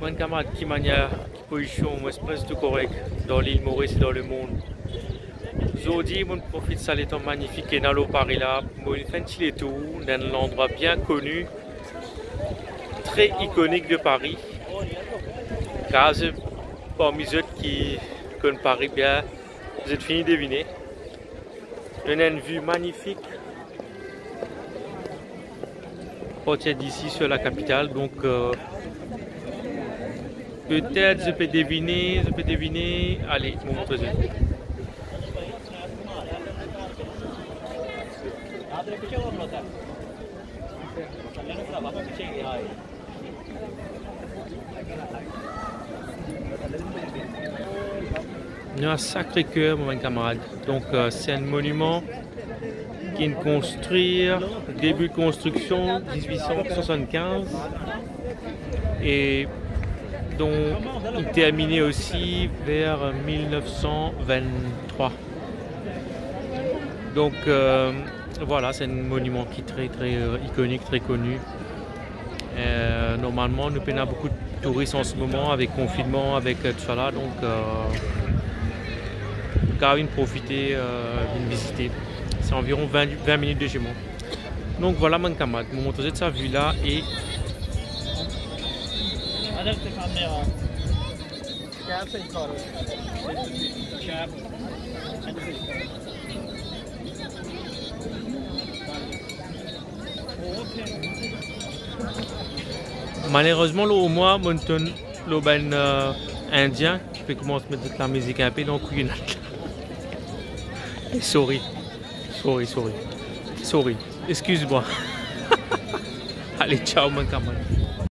mon camarade qui manière qui position presque correct dans l'île Maurice et dans le monde. Aujourd'hui, on profite de l'état magnifique et dans l'eau Paris là, pour une fin de tout dans un endroit bien connu, très iconique de Paris. Car c'est parmi ceux qui connaissent Paris bien, vous êtes fini de deviner. On a une vue magnifique. Partir d'ici sur la capitale, donc peut-être je peux deviner, allez, je vous montre ça. Il y a un Sacré-Cœur, mon camarade, donc c'est un monument qui est construit, début de construction 1875 et dont il terminé aussi vers 1923. Donc voilà, c'est un monument qui est très iconique, très connu. Normalement, nous avons beaucoup de touristes en ce moment avec confinement, avec tout ça là, donc quand même profiter, visiter. C'est environ 20 minutes de chez moi. Donc voilà mon camarade, je vous montre cette vue là et malheureusement là, au moins mon ben indien qui fait commencer à mettre la musique un peu donc il y en a. Sorry, excuse-moi. Allez, ciao mon camarade.